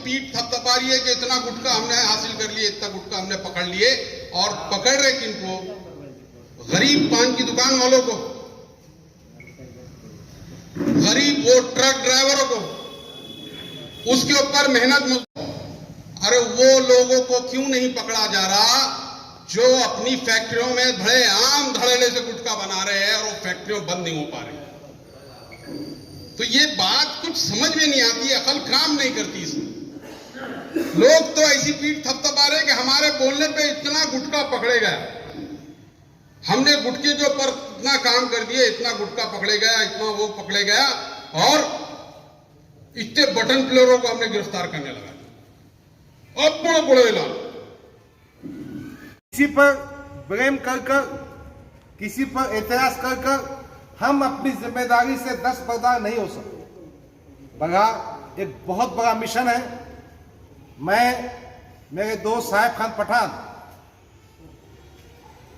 पीठ थपथपा रही है कि इतना गुटखा हमने हासिल कर लिए, इतना गुटखा हमने पकड़ लिए। और पकड़ रहे किनको? गरीब पान की दुकान वालों को, गरीब वो ट्रक ड्राइवरों को, उसके ऊपर मेहनत मजदूर। अरे वो लोगों को क्यों नहीं पकड़ा जा रहा जो अपनी फैक्ट्रियों में बड़े आम धड़ल्ले से गुटखा बना रहे हैं और वो फैक्ट्रियों बंद नहीं हो पा रही? तो ये बात कुछ समझ में नहीं आती, अकल काम नहीं करती इसमें। लोग तो ऐसी पीठ थपथपा रहे कि हमारे बोलने पे इतना गुटखा पकड़े गया, हमने गुटखे के ऊपर इतना काम कर दिए, इतना गुटखा पकड़े गया, इतना वो पकड़े गया, और इतने बटन प्लेयरों को हमने गिरफ्तार करने लगा। अब बड़े बड़े ऐलान। किसी पर ब्लेम कर कर, किसी पर एतराज कर कर हम अपनी जिम्मेदारी से दस्तबरदार नहीं हो सकते। बड़ा एक बहुत बड़ा मिशन है। मैं मेरे दोस्त साहिब खान पठान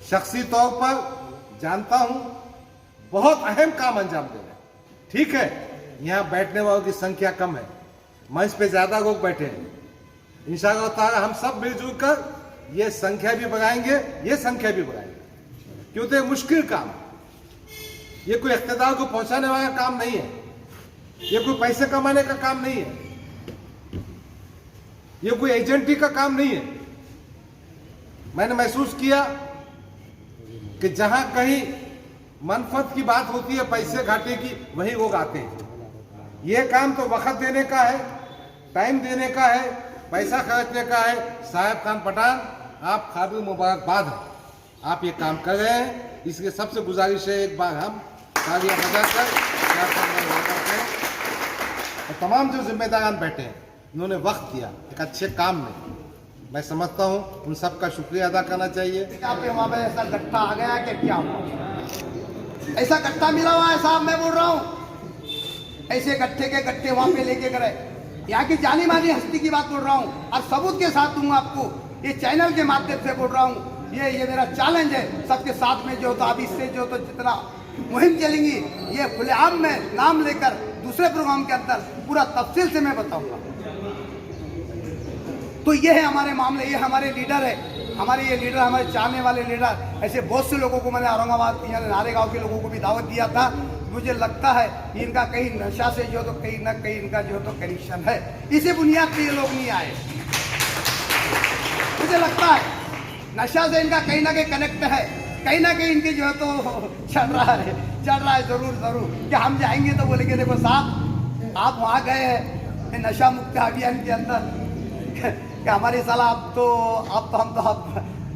शख्सी तौर पर जानता हूं, बहुत अहम काम अंजाम दे रहे हैं। ठीक है, यहां बैठने वालों की संख्या कम है, मंच पे ज्यादा लोग बैठे हैं। इंशाअल्लाह ताला हम सब मिलजुल कर ये संख्या भी बढ़ाएंगे, ये संख्या भी बढ़ाएंगे, क्योंकि ये मुश्किल काम है। ये कोई इख्तिदार को पहुंचाने वाला काम नहीं है, ये कोई पैसे कमाने का काम नहीं है, ये कोई एजेंटी का काम नहीं है। मैंने महसूस किया कि जहां कहीं मनफत की बात होती है, पैसे घाटे की, वही लोग आते हैं। ये काम तो वक्त देने का है, टाइम देने का है, पैसा खर्चने का है। साहिब खान पठान, आप काबिल मुबारकबाद हैं, आप ये काम कर रहे हैं। इसलिए सबसे गुजारिश है, एक बार हम तालियां बजाकर और तमाम जो जिम्मेदारान बैठे हैं, इन्होंने वक्त दिया एक अच्छे काम में, मैं समझता हूं उन सब का शुक्रिया अदा करना चाहिए। वहाँ पे ऐसा गट्टा आ गया कि क्या हुआ? ऐसा गट्टा मिला हुआ है साहब, मैं बोल रहा हूँ। ऐसे गट्ठे के गट्टे वहाँ पे लेके गए। यहाँ की जानी मानी हस्ती की बात बोल रहा हूँ, और सबूत के साथ दूंगा आपको, ये चैनल के माध्यम से बोल रहा हूँ। ये मेरा चैलेंज है सबके साथ में, जो तो अब इससे जो तो जितना मुहिम चलेंगी, ये खुलेआम में नाम लेकर दूसरे प्रोग्राम के अंदर पूरा तफसील से मैं बताऊंगा। तो ये है हमारे मामले, ये हमारे लीडर है, हमारे ये लीडर, हमारे चाहने वाले लीडर। ऐसे बहुत से लोगों को मैंने औरंगाबाद यानी नारेगांव के लोगों को भी दावत दिया था। मुझे लगता है इनका कहीं नशा से जो तो कहीं ना कहीं इनका जो तो कनेक्शन है, इसी बुनियाद पे ये लोग नहीं आए। मुझे लगता है नशा से इनका कहीं ना कहीं कनेक्ट है, कहीं ना कहीं इनकी जो है तो चल रहा है जरूर कि हम जाएंगे तो बोलेंगे देखो साहब आप वहाँ गए हैं नशा मुक्त अभियान के अंदर, कि हमारी साला अब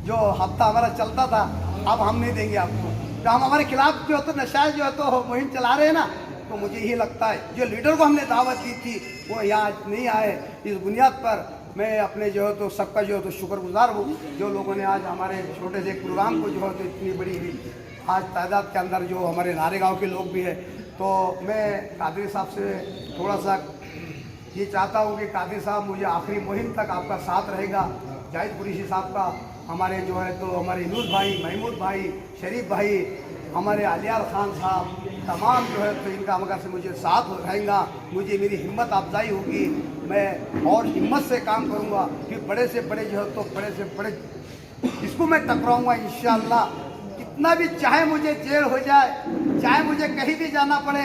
जो हफ्ता हमारा चलता था अब हम नहीं देंगे आपको। तो हम हमारे खिलाफ जो तो नशा जो है तो मुहिम चला रहे हैं ना। तो मुझे यही लगता है जो लीडर को हमने दावत दी थी वो यहाँ नहीं आए। इस बुनियाद पर मैं अपने जो है तो सबका जो है तो शुक्रगुजार हूँ, जो लोगों ने आज हमारे छोटे से प्रोग्राम को जो है तो इतनी बड़ी आज तादाद के अंदर जो हमारे नारेगांव के लोग भी हैं। तो मैं कादरी साहब से थोड़ा सा ये चाहता हूँ कि कादरी साहब मुझे आखिरी मुहिम तक आपका साथ रहेगा। जाहिद कुरैशी साहब का, हमारे जो है तो हमारे यूनुस भाई, महमूद भाई, शरीफ भाई, हमारे अलियार खान साहब, तमाम जो है तो इनका मगर से मुझे साथ रहेगा। मुझे मेरी हिम्मत अफजाई होगी, मैं और हिम्मत से काम करूँगा कि बड़े से बड़े जो है तो बड़े से बड़े इसको मैं टकराऊँगा इंशाअल्लाह। कितना भी चाहे मुझे जेल हो जाए, चाहे मुझे कहीं भी जाना पड़े,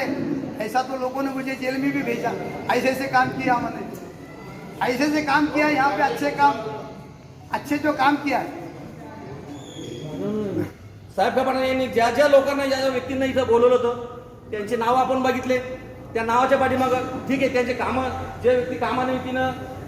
ऐसा तो लोगों ने मुझे जेल में भी भेजा। ऐसे काम किया मैंने, ऐसे काम किया यहाँ पे, अच्छे जो काम किया है साहेब यांनी ज्या ज्या लोकांना ज्या ज्या व्यक्तींना इथं बोलवलं होतं त्यांचे नाव आपण बघितले। त्या नावाच्या पाठीमागं ठीक आहे त्यांचे कामं, जे व्यक्ती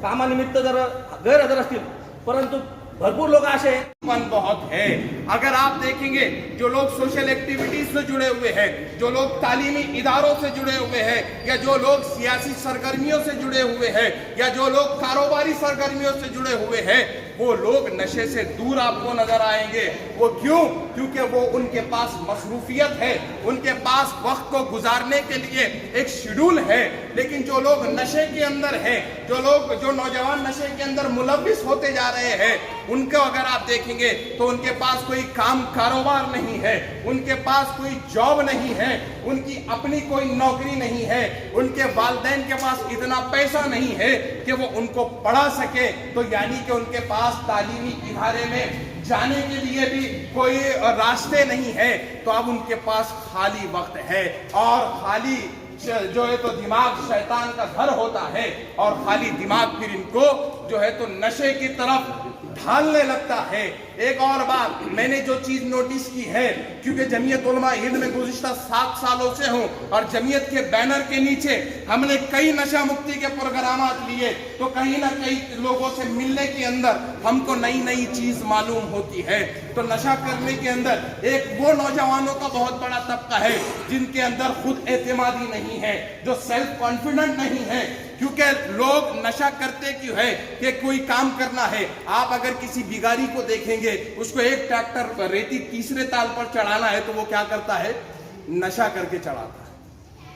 कामानिमित्त जर गैरहजर असतील, परंतु भरपूर लोग ऐसे बहुत है। अगर आप देखेंगे जो लोग सोशल एक्टिविटीज से जुड़े हुए हैं, जो लोग तालीमी इदारों से जुड़े हुए हैं, या जो लोग सियासी सरगर्मियों से जुड़े हुए हैं, या जो लोग कारोबारी सरगर्मियों से जुड़े हुए हैं, वो लोग नशे से दूर आपको नजर आएंगे। वो क्यों? क्योंकि वो उनके पास मसरूफियत है, उनके पास वक्त को गुजारने के लिए एक शेड्यूल है। लेकिन जो लोग नशे के अंदर हैं, जो नौजवान नशे के अंदर मुलविस होते जा रहे हैं, उनको अगर आप देखेंगे तो उनके पास कोई काम कारोबार नहीं है, उनके पास कोई जॉब नहीं है, उनकी अपनी कोई नौकरी नहीं है, उनके वालिदैन के पास इतना पैसा नहीं है कि वो उनको पढ़ा सके, तो यानी कि उनके पास तालीमी इदारे में जाने के लिए भी कोई रास्ते नहीं है, तो अब उनके पास खाली वक्त है और खाली जो है तो दिमाग शैतान का घर होता है और खाली दिमाग फिर इनको जो है तो नशे की तरफ ढालने लगता है। एक और बात मैंने जो चीज नोटिस की है, क्योंकि जमीयत उलमा हिंद में गुज़िश्ता 7 सालों से हूं और जमीयत के बैनर के नीचे हमने कई नशा मुक्ति के प्रोग्रामात लिए, तो कहीं ना कहीं लोगों से मिलने के अंदर हमको नई नई चीज मालूम होती है। तो नशा करने के अंदर एक वो नौजवानों का बहुत बड़ा तबका है जिनके अंदर खुद एतमादी नहीं है, जो सेल्फ कॉन्फिडेंट नहीं है, क्योंकि लोग नशा करते क्यों है कि कोई काम करना है। आप अगर किसी भिखारी को देखेंगे, उसको एक ट्रैक्टर रेती तीसरे ताल पर चढ़ाना है तो वो क्या करता है, नशा करके चढ़ाता है,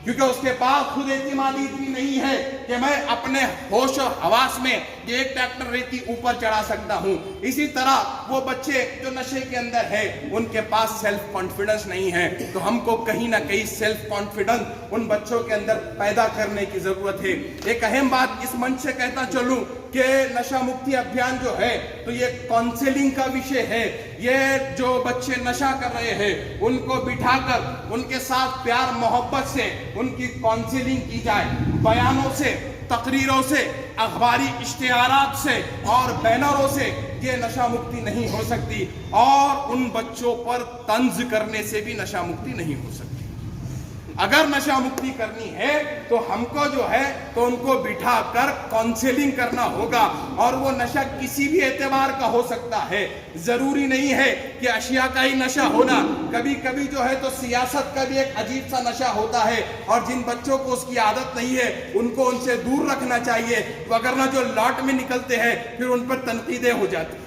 क्योंकि उसके पास खुद एतमादी इतनी नहीं है कि मैं अपने होश और हवास में एक ट्रैक्टर रेती ऊपर चढ़ा सकता हूं। इसी तरह वो बच्चे जो नशे के अंदर है उनके पास सेल्फ कॉन्फिडेंस नहीं है, तो हमको कहीं ना कहीं सेल्फ कॉन्फिडेंस उन बच्चों के अंदर पैदा करने की जरूरत है। एक अहम बात इस मंच से कहता चलूं कि नशा मुक्ति अभियान जो है तो ये काउंसलिंग का विषय है। ये जो बच्चे नशा कर रहे हैं उनको बिठाकर उनके साथ प्यार मोहब्बत से उनकी काउंसलिंग की जाए, बयानों से, तकरीरों से, अखबारी इश्तिहारात से और बैनरों से ये नशा मुक्ति नहीं हो सकती और उन बच्चों पर तंज करने से भी नशा मुक्ति नहीं हो सकती। अगर नशा मुक्ति करनी है तो हमको जो है तो उनको बिठाकर काउंसलिंग करना होगा और वो नशा किसी भी एतबार का हो सकता है। जरूरी नहीं है कि अशिया का ही नशा होना, कभी कभी जो है तो सियासत का भी एक अजीब सा नशा होता है और जिन बच्चों को उसकी आदत नहीं है उनको उनसे दूर रखना चाहिए, वगरना जो लॉट में निकलते हैं फिर उन पर तनकीदें हो जाती है।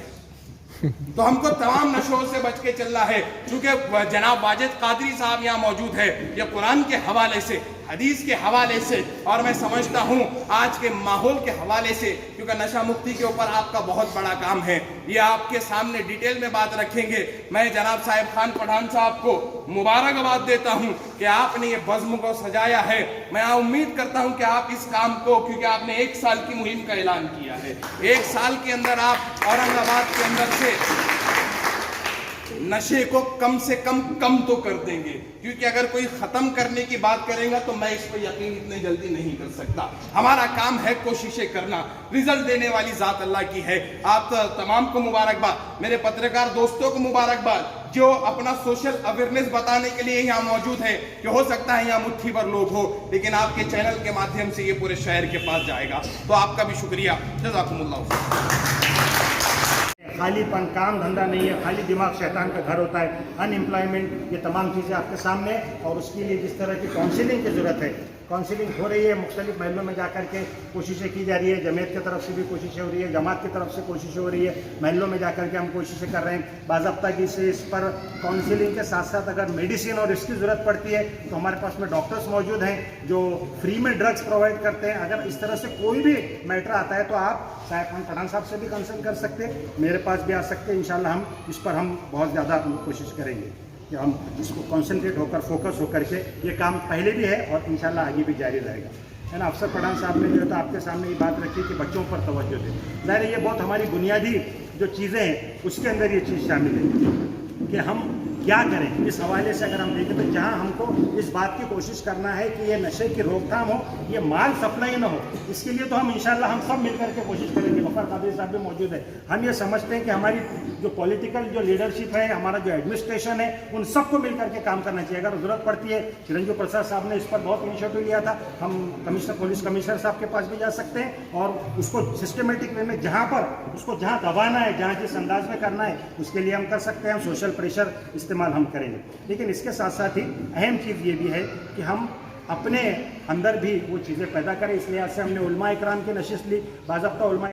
तो हमको तमाम नशों से बच के चलना है। चूंकि जनाब वाजिद कादरी साहब यहाँ मौजूद है, ये कुरान के हवाले से, हदीस के हवाले से और मैं समझता हूँ आज के माहौल के हवाले से, क्योंकि नशा मुक्ति के ऊपर आपका बहुत बड़ा काम है, ये आपके सामने डिटेल में बात रखेंगे। मैं जनाब साहिब खान पठान साहब को मुबारकबाद देता हूँ कि आपने ये बज़्म को सजाया है। मैं उम्मीद करता हूँ कि आप इस काम को, क्योंकि आपने 1 साल की मुहिम का ऐलान किया है, 1 साल के अंदर आप औरंगाबाद के अंदर से नशे को कम से कम तो कर देंगे, क्योंकि अगर कोई खत्म करने की बात करेगा तो मैं इस पर यकीन इतनी जल्दी नहीं कर सकता। हमारा काम है कोशिशें करना, रिजल्ट देने वाली जात अल्लाह की है। आप तमाम को मुबारकबाद, मेरे पत्रकार दोस्तों को मुबारकबाद जो अपना सोशल अवेयरनेस बताने के लिए यहाँ मौजूद है, कि हो सकता है यहाँ मुट्ठी भर लोग हो, लेकिन आपके चैनल के माध्यम से ये पूरे शहर के पास जाएगा, तो आपका भी शुक्रिया। जज़ाकुमुल्लाह। खालीपन, काम धंधा नहीं है, खाली दिमाग शैतान का घर होता है, अनएम्प्लॉयमेंट, ये तमाम चीज़ें आपके सामने, और उसके लिए जिस तरह की काउंसलिंग की ज़रूरत है, काउंसलिंग हो रही है, मुख्तलिफ महलों में जाकर के कोशिशें की जा रही है, जमीयत की तरफ से भी कोशिशें हो रही है, जमात की तरफ से कोशिशें हो रही है, महलों में जाकर के हम कोशिशें कर रहे हैं बाज़ाब्ता से। इस पर काउंसलिंग के साथ साथ अगर मेडिसिन और इसकी ज़रूरत पड़ती है तो हमारे पास में डॉक्टर्स मौजूद हैं जो फ्री में ड्रग्स प्रोवाइड करते हैं। अगर इस तरह से कोई भी मैटर आता है तो आप साहिब खान पठान साहब से भी कंसल्ट कर सकते हैं, मेरे पास भी आ सकते हैं। इंशाल्लाह हम इस पर हम बहुत ज़्यादा कोशिश करेंगे कि हम इसको कॉन्सेंट्रेट होकर, फोकस होकर के, ये काम पहले भी है और इंशाल्लाह आगे भी जारी रहेगा, है ना। अफसर पठान साहब ने जो है तो आपके सामने ये बात रखी कि बच्चों पर तवज्जो दें। ज़ाहिर है ये बहुत हमारी बुनियादी जो चीज़ें हैं उसके अंदर ये चीज़ शामिल है कि हम क्या करें। इस हवाले से अगर हम देखें तो जहां हमको इस बात की कोशिश करना है कि ये नशे की रोकथाम हो, ये माल सप्लाई ना हो, इसके लिए तो हम इंशाल्लाह हम सब मिलकर के कोशिश करेंगे। वफर कादरी साहब भी मौजूद है। हम ये समझते हैं कि हमारी जो पॉलिटिकल जो लीडरशिप है, हमारा जो एडमिनिस्ट्रेशन है, उन सबको मिलकर के काम करना चाहिए। अगर ज़रूरत पड़ती है, चिरंजीव प्रसाद साहब ने इस पर बहुत इनिशिएटिव लिया था, हम पुलिस कमिश्नर साहब के पास भी जा सकते हैं और उसको सिस्टमेटिक वे में जहाँ पर उसको जहाँ दबाना है, जहाँ जिस अंदाज में करना है, उसके लिए हम कर सकते हैं। हम सोशल प्रेशर इस्तेमाल हम करेंगे, लेकिन इसके साथ साथ ही अहम चीज़ ये भी है कि हम अपने अंदर भी वो चीज़ें पैदा करें। इस लिहाज से हमने उलमा इकराम की नशिस्त ली, बाज़ाब्ता उलमा